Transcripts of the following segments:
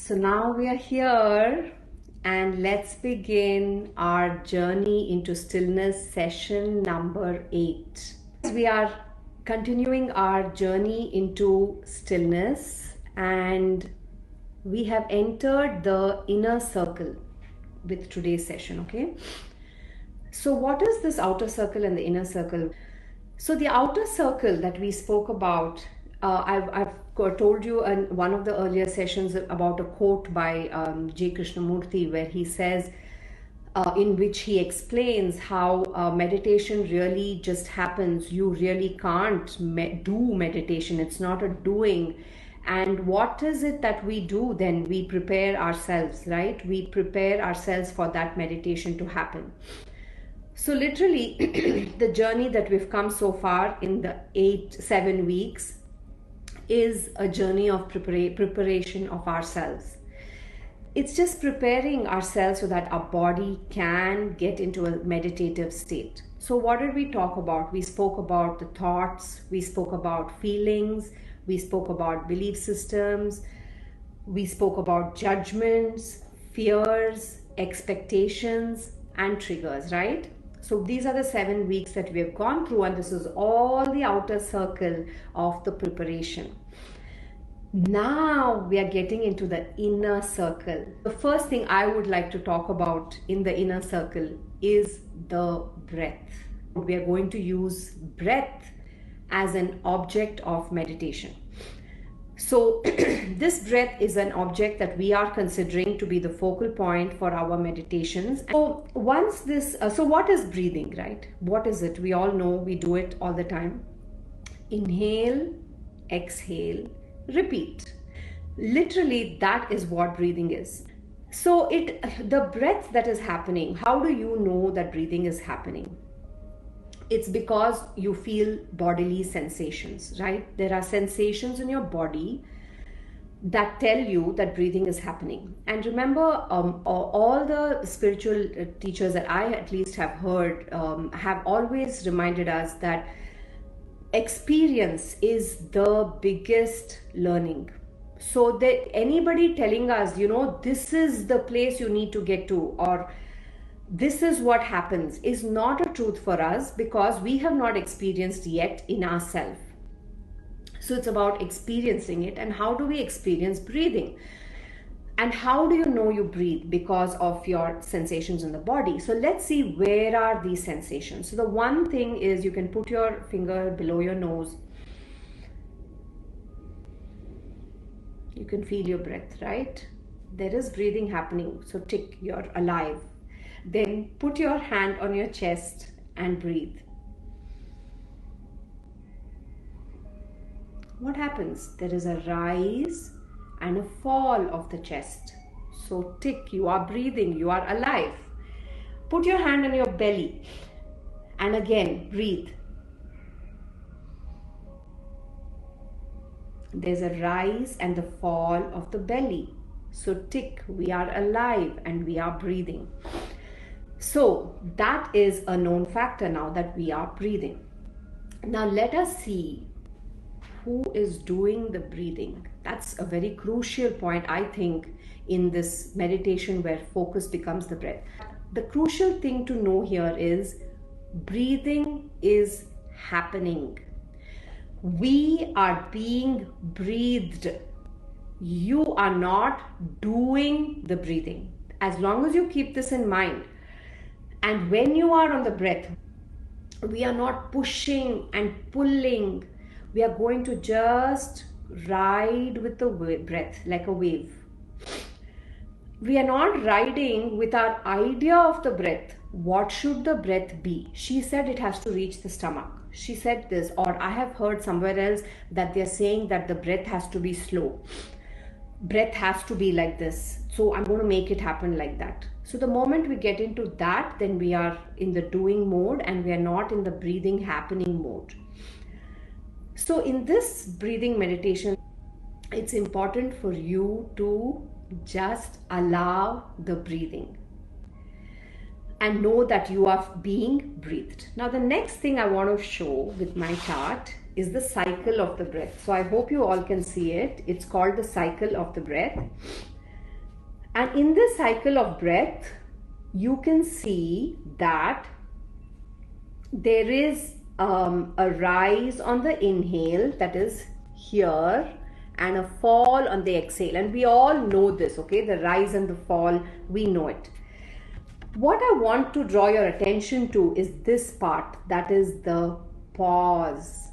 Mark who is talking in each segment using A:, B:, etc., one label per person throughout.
A: So now we are here and let's begin our journey into stillness session number 8. We are continuing our journey into stillness and we have entered the inner circle with today's session, okay? So what is this outer circle and the inner circle? So the outer circle that we spoke about, I've told you in one of the earlier sessions about a quote by J. Krishnamurti where he says, in which he explains how meditation really just happens. You really can't do meditation. It's not a doing. And what is it that we do then? We prepare ourselves, right? We prepare ourselves for that meditation to happen. So literally the journey that we've come so far in the 7 weeks is a journey of preparation of ourselves. It's just preparing ourselves so that our body can get into a meditative state. So what did we talk about? We spoke about the thoughts, we spoke about feelings, we spoke about belief systems, we spoke about judgments, fears, expectations, and triggers, right? So these are the 7 weeks that we have gone through, and this is all the outer circle of the preparation. Now we are getting into the inner circle. The first thing I would like to talk about in the inner circle is the breath. We are going to use breath as an object of meditation. So this breath is an object that we are considering to be the focal point for our meditations. So once this, so what is breathing, right? What is it? We all know, we do it all the time. Inhale, exhale, repeat. Literally, that is what breathing is. So the breath that is happening, how do you know that breathing is happening? It's because you feel bodily sensations, right? There are sensations in your body that tell you that breathing is happening. And remember, all the spiritual teachers that I at least have heard have always reminded us that experience is the biggest learning. So that anybody telling us, you know, this is the place you need to get to, or this is what happens, is not a truth for us because we have not experienced yet in ourselves. So it's about experiencing it. And how do we experience breathing? And how do you know you breathe? Because of your sensations in the body. So let's see, where are these sensations? So the one thing is, you can put your finger below your nose. You can feel your breath, right? There is breathing happening. So tick, you're alive. Then put your hand on your chest and breathe. What happens? There is a rise and a fall of the chest. So tick, you are breathing, you are alive. Put your hand on your belly and again breathe. There's a rise and the fall of the belly. So tick, we are alive and we are breathing. So that is a known factor now that we are breathing. Now let us see who is doing the breathing. That's a very crucial point, I think, in this meditation where focus becomes the breath. The crucial thing to know here is breathing is happening. We are being breathed. You are not doing the breathing. As long as you keep this in mind, and when you are on the breath, we are not pushing and pulling. We are going to just ride with the breath like a wave. We are not riding with our idea of the breath. What should the breath be? She said it has to reach the stomach. She said this, or I have heard somewhere else that they're saying that the breath has to be slow. Breath has to be like this. So I'm going to make it happen like that. So the moment we get into that, then we are in the doing mode and we are not in the breathing happening mode. So in this breathing meditation, it's important for you to just allow the breathing and know that you are being breathed. Now the next thing I want to show with my chart is the cycle of the breath. So I hope you all can see it. It's called the cycle of the breath. And in this cycle of breath, you can see that there is a rise on the inhale, that is here, and a fall on the exhale. And we all know this, okay? The rise and the fall, we know it. What I want to draw your attention to is this part, that is the pause.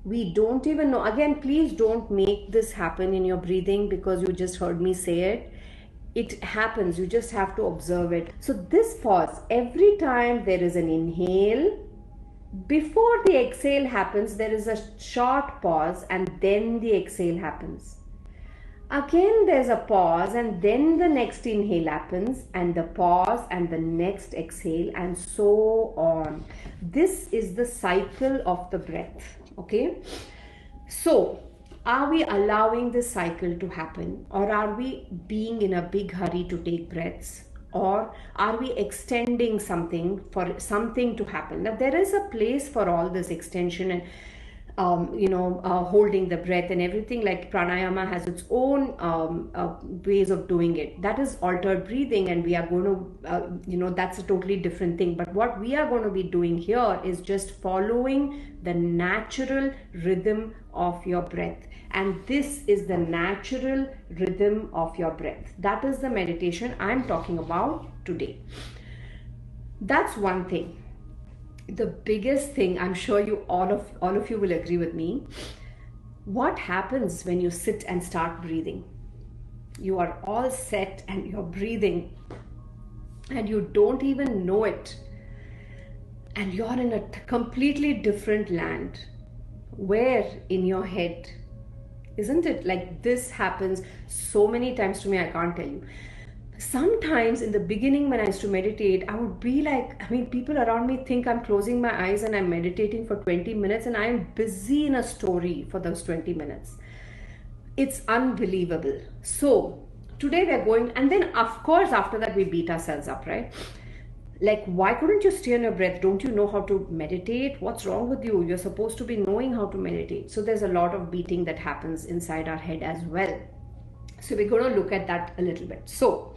A: We don't even know. Again, please don't make this happen in your breathing because you just heard me say it. It happens, you just have to observe it. So this pause, every time there is an inhale, before the exhale happens, there is a short pause and then the exhale happens. Again, there's a pause and then the next inhale happens and the pause and the next exhale and so on. This is the cycle of the breath, okay? So, are we allowing this cycle to happen, or are we being in a big hurry to take breaths? Or are we extending something for something to happen? Now, there is a place for all this extension and holding the breath and everything. Like pranayama has its own ways of doing it. That is altered breathing, and we are going to, that's a totally different thing. But what we are going to be doing here is just following the natural rhythm of your breath. And this is the natural rhythm of your breath. That is the meditation I'm talking about today. That's one thing. The biggest thing, I'm sure you all of you will agree with me, what happens when you sit and start breathing? You are all set and you're breathing and you don't even know it, and you're in a completely different land. Where in your head? Isn't it? Like, this happens so many times to me, I can't tell you. Sometimes in the beginning when I used to meditate, I would be like, people around me think I'm closing my eyes and I'm meditating for 20 minutes and I'm busy in a story for those 20 minutes. It's unbelievable. So today we're going, and then of course after that we beat ourselves up, right? Like, why couldn't you stay on your breath? Don't you know how to meditate? What's wrong with you? You're supposed to be knowing how to meditate. So there's a lot of beating that happens inside our head as well. So we're going to look at that a little bit. So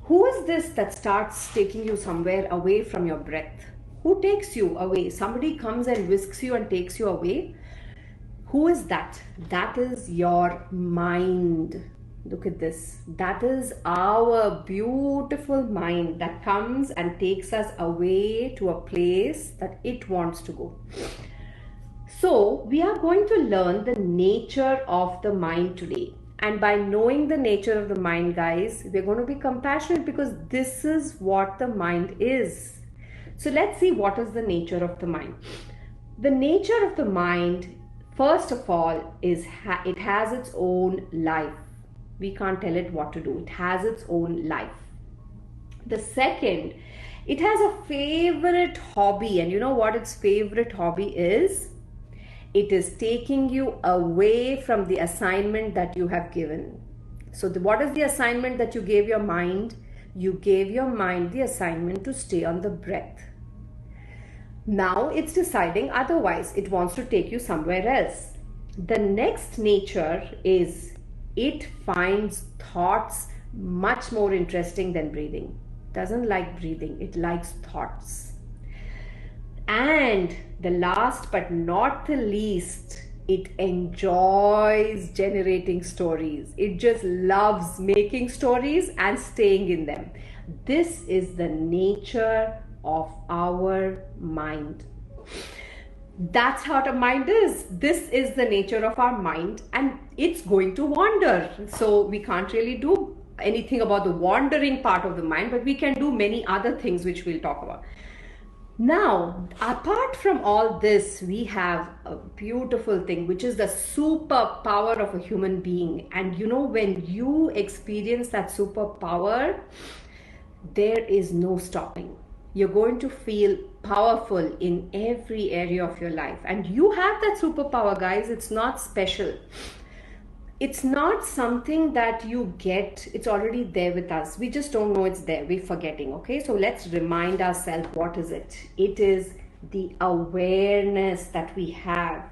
A: who is this that starts taking you somewhere away from your breath? Who takes you away? Somebody comes and whisks you and takes you away. Who is that? That is your mind. Look at this. That is our beautiful mind that comes and takes us away to a place that it wants to go. So we are going to learn the nature of the mind today. And by knowing the nature of the mind, guys, we're going to be compassionate because this is what the mind is. So let's see what is the nature of the mind. The nature of the mind, first of all, is it has its own life. We can't tell it what to do. It has its own life. The second, it has a favorite hobby. And you know what its favorite hobby is? It is taking you away from the assignment that you have given. So what is the assignment that you gave your mind? You gave your mind the assignment to stay on the breath. Now it's deciding otherwise. It wants to take you somewhere else. The next nature is it finds thoughts much more interesting than breathing. Doesn't like breathing, it likes thoughts. And the last but not the least, it enjoys generating stories. It just loves making stories and staying in them. This is the nature of our mind. That's how the mind is. This is the nature of our mind, and it's going to wander. So we can't really do anything about the wandering part of the mind, but we can do many other things which we'll talk about. Now, apart from all this, we have a beautiful thing, which is the superpower of a human being. And you know, when you experience that superpower, there is no stopping. You're going to feel powerful in every area of your life. And you have that superpower, guys. It's not special. It's not something that you get. It's already there with us. We just don't know it's there. We're forgetting, okay? So let's remind ourselves, what is it? It is the awareness that we have.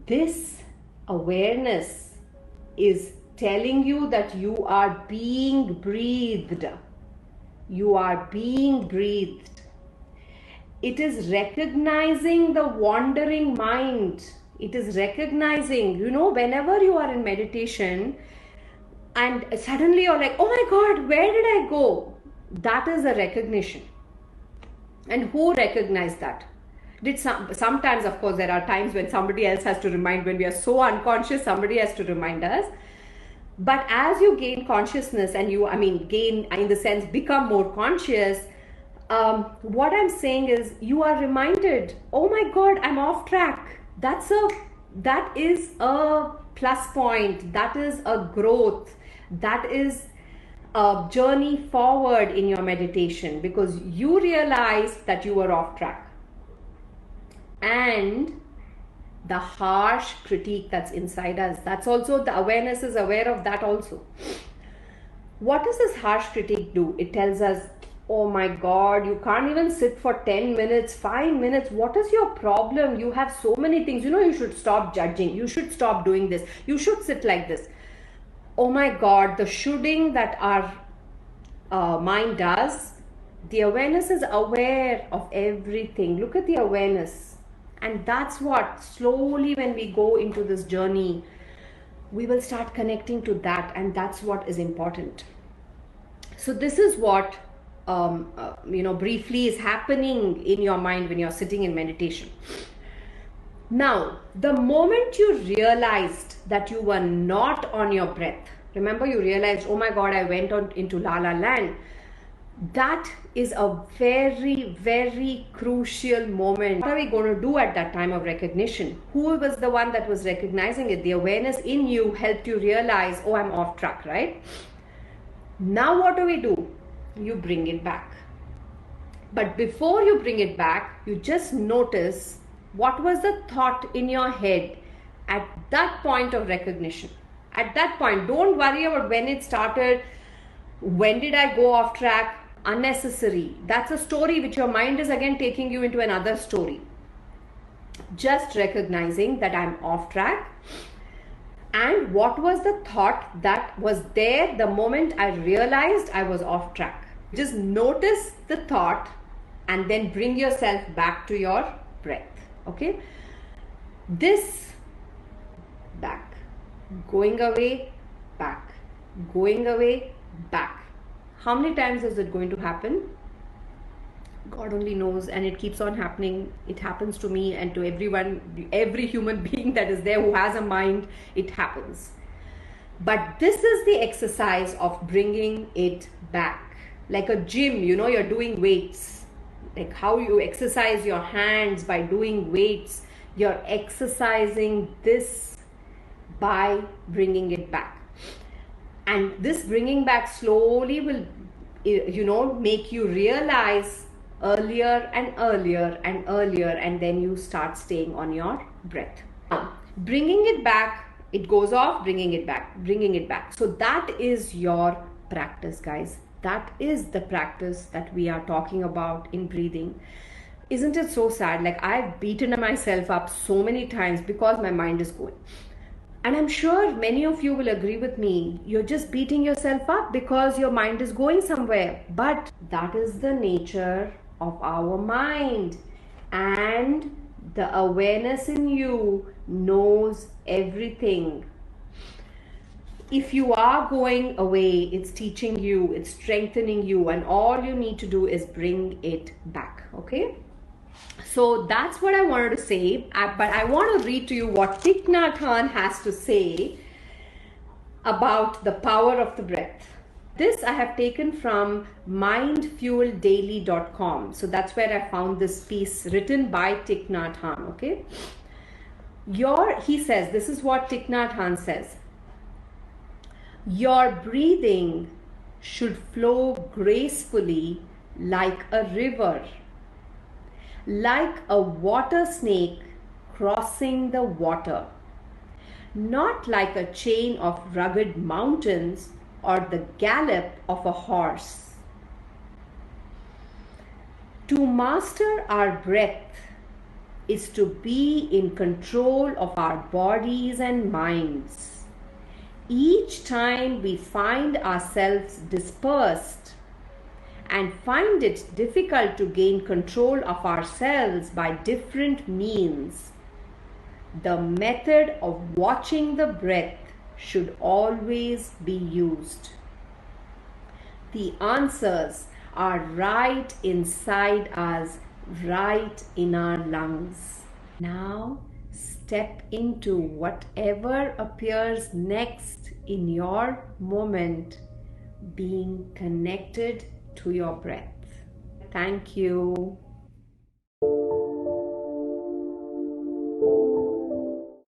A: This awareness is telling you that you are being breathed. You are being breathed. It is recognizing the wandering mind. It is recognizing, whenever you are in meditation and suddenly you're like, oh my God, where did I go? That is a recognition. And who recognized that? Sometimes, of course, there are times when somebody else has to remind. When we are so unconscious, somebody has to remind us. But as you gain consciousness and gain in the sense become more conscious, what I'm saying is you are reminded, oh my God, I'm off track. That is a plus point. That is a growth. That is a journey forward in your meditation, because you realized that you were off track. And the harsh critique that's inside us, that's also, the awareness is aware of that also. What does this harsh critique do? It tells us, oh my God, you can't even sit for 10 minutes, 5 minutes. What is your problem? You have so many things. You should stop judging. You should stop doing this. You should sit like this. Oh my God, the shoulding that our mind does, the awareness is aware of everything. Look at the awareness. And that's what, slowly when we go into this journey, we will start connecting to that. And that's what is important. So this is what, briefly is happening in your mind when you're sitting in meditation. Now, the moment you realized that you were not on your breath, remember you realized, oh my God, I went into La La Land. That is a very, very crucial moment. What are we going to do at that time of recognition? Who was the one that was recognizing it? The awareness in you helped you realize, oh, I'm off track, right? Now what do? You bring it back. But before you bring it back, you just notice what was the thought in your head at that point of recognition. At that point, don't worry about when it started, when did I go off track. Unnecessary. That's a story which your mind is again taking you into another story. Just recognizing that I'm off track. And what was the thought that was there the moment I realized I was off track? Just notice the thought and then bring yourself back to your breath. Okay? This back. Going away, back. Going away, back. How many times is it going to happen? God only knows, and it keeps on happening. It happens to me and to everyone, every human being that is there who has a mind, it happens. But this is the exercise of bringing it back. Like a gym, you're doing weights. Like how you exercise your hands by doing weights. You're exercising this by bringing it back. And this bringing back slowly will, make you realize earlier and earlier and earlier, and then you start staying on your breath. Bringing it back, it goes off, bringing it back, bringing it back. So that is your practice, guys. That is the practice that we are talking about in breathing. Isn't it so sad? Like I've beaten myself up so many times because my mind is going. And I'm sure many of you will agree with me. You're just beating yourself up because your mind is going somewhere. But that is the nature of our mind. And the awareness in you knows everything. If you are going away, it's teaching you, it's strengthening you, and all you need to do is bring it back. Okay? So that's what I wanted to say, but I want to read to you what Thich Nhat Hanh has to say about the power of the breath. This I have taken from mindfueldaily.com. So that's where I found this piece written by Thich Nhat Hanh, okay? He says, this is what Thich Nhat Hanh says. Your breathing should flow gracefully like a river, like a water snake crossing the water, not like a chain of rugged mountains or the gallop of a horse. To master our breath is to be in control of our bodies and minds, Each time we find ourselves dispersed and find it difficult to gain control of ourselves by different means, the method of watching the breath should always be used. The answers are right inside us, right in our lungs. Now, step into whatever appears next in your moment, being connected to your breath. Thank you.